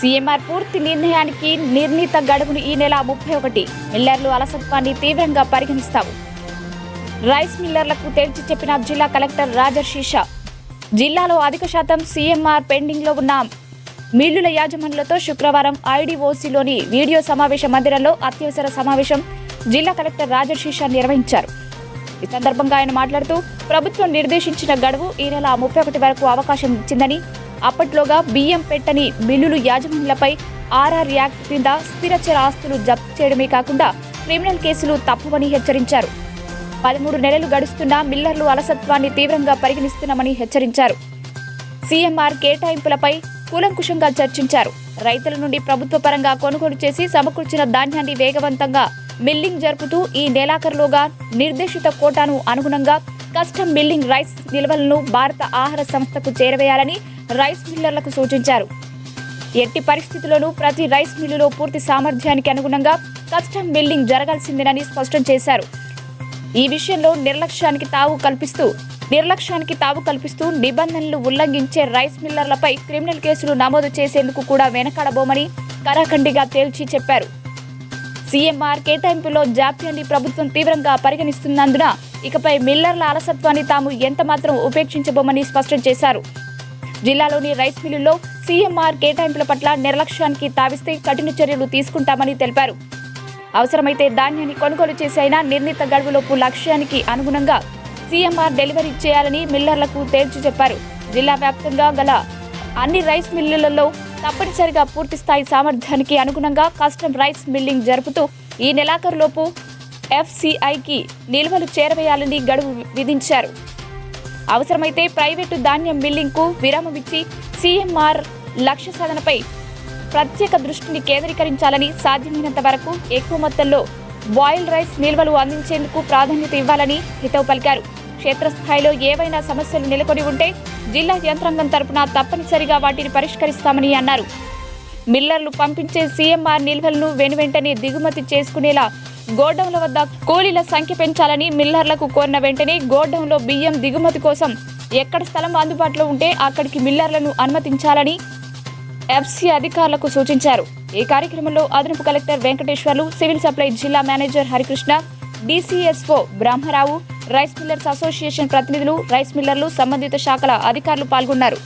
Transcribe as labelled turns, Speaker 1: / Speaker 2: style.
Speaker 1: CMR పూర్తి నిర్ణయానికి నిర్ణీత గడువును ఈ నెల 31. మిల్లర్లు అలసత్వాన్ని తీవ్రంగా పరిగణిస్తాము. రైస్ మిల్లర్లకు తేల్చి చెప్పిన జిల్లా కలెక్టర్ రాజర్షి. జిల్లాలో అధిక శాతం సీఎంఆర్ పెండింగ్లో ఉన్న మిల్లుల యాజమానులతో శుక్రవారం ఐడీఓసీలోని వీడియో సమావేశ మందిరంలో అత్యవసర సమావేశం జిల్లా కలెక్టర్ రాజర్షి నిర్వహించారు. ఈ సందర్భంగా ఆయన మాట్లాడుతూ ప్రభుత్వం నిర్దేశించిన గడువు ఈ నెల 31 వరకు అవకాశం ఇచ్చిందని, అప్పట్లోగా బియ్యం పెట్టని మిల్లులు యాజమానులపై ఆర్ఆర్ యాక్ట్ కింద స్థిరచర ఆస్తులు జప్తు చేయడమే కాకుండా క్రిమినల్ కేసులు తప్పవని హెచ్చరించారు. 13 నెలలు గడుస్తున్నా మిల్లర్లు అలసత్వాన్ని తీవ్రంగా పరిగణిస్తున్నామని హెచ్చరించారు. సీఎంఆర్ కేటాయింపులపై కూలంకుషంగా చర్చించారు. రైతుల నుండి ప్రభుత్వ పరంగా కొనుగోలు చేసి సమకూర్చిన ధాన్యాన్ని వేగవంతంగా మిల్లింగ్ జరుపుతూ ఈ నెలాఖరులోగా నిర్దేశిత కోటాను అనుగుణంగా కస్టమ్ మిల్లింగ్ రైస్ నిల్వలను భారత ఆహార సంస్థకు చేరవేయాలని రైస్ మిల్లర్లకు సూచించారు. ఎట్టి పరిస్థితుల్లోనూ ప్రతి రైస్ మిల్లులో పూర్తి సామర్థ్యానికి అనుగుణంగా కస్టమ్ మిల్లింగ్ జరగాల్సిందేనని స్పష్టం చేశారు. ఈ విషయంలో నిర్లక్ష్యానికి తావు కల్పిస్తూ నిబంధనలు ఉల్లంఘించే రైస్ మిల్లర్లపై క్రిమినల్ కేసులు నమోదు చేసేందుకు కూడా వెనకాడబోమని కరాఖండిగా తేల్చి చెప్పారు. సీఎంఆర్ కేటాయింపులో జాప్యాన్ని ప్రభుత్వం తీవ్రంగా పరిగణిస్తున్నందున ఇకపై మిల్లర్ల అలసత్వాన్ని తాము ఎంతమాత్రం ఉపేక్షించబోమని స్పష్టం చేశారు. జిల్లాలోని రైస్ మిల్లుల్లో సీఎంఆర్ కేటాయింపుల పట్ల నిర్లక్ష్యానికి తావిస్తే కఠిన చర్యలు తీసుకుంటామని తెలిపారు. అవసరమైతే ధాన్యాన్ని కొనుగోలు చేసైనా నిర్ణీత గడువులోపు లక్ష్యానికి అనుగుణంగా సీఎంఆర్ డెలివరీ చేయాలని మిల్లర్లకు తేల్చి చెప్పారు. జిల్లా వ్యాప్తంగా గల అన్ని రైస్ మిల్లులలో తప్పనిసరిగా పూర్తిస్థాయి సామర్థ్యానికి అనుగుణంగా కస్టమ్ రైస్ మిల్లింగ్ జరుపుతూ ఈ నెలాఖరులోపు ఎఫ్సీఐకి నిల్వలు చేరవేయాలని గడువు విధించారు. అవసరమైతే ప్రైవేటు ధాన్యం మిల్లింగ్కు విరామమిచ్చి సీఎంఆర్ లక్ష్య సాధనపై ప్రత్యేక దృష్టిని కేంద్రీకరించాలని, సాధ్యమైనంత వరకు ఎక్కువ మొత్తంలో బాయిల్ రైస్ నిల్వలు అందించేందుకు ప్రాధాన్యత ఇవ్వాలని హితవు పలికారు. క్షేత్రస్థాయిలో ఏవైనా సమస్యలు నెలకొని ఉంటే జిల్లా యంత్రాంగం తరపున తప్పనిసరిగా వాటిని పరిష్కరిస్తామని అన్నారు. మిల్లర్లు పంపించే సీఎంఆర్ నిల్వలను వెనువెంటనే దిగుమతి చేసుకునేలా గోడౌన్ల వద్ద కూలీల సంఖ్య పెంచాలని, మిల్లర్లకు కోరిన వెంటనే గోడౌన్లో బియ్యం దిగుమతి కోసం ఎక్కడ స్థలం అందుబాటులో ఉంటే అక్కడికి మిల్లర్లను అనుమతించాలని ఎఫ్సీ అధికారులకు సూచించారు. ఈ కార్యక్రమంలో అదనపు కలెక్టర్ వెంకటేశ్వర్లు, సివిల్ సప్లై జిల్లా manager Harikrishna, DCSO Brahmarao, rice millers association ప్రతినిధులు, రైస్ మిల్లర్లు, సంబంధిత శాఖల అధికారులు పాల్గొన్నారు.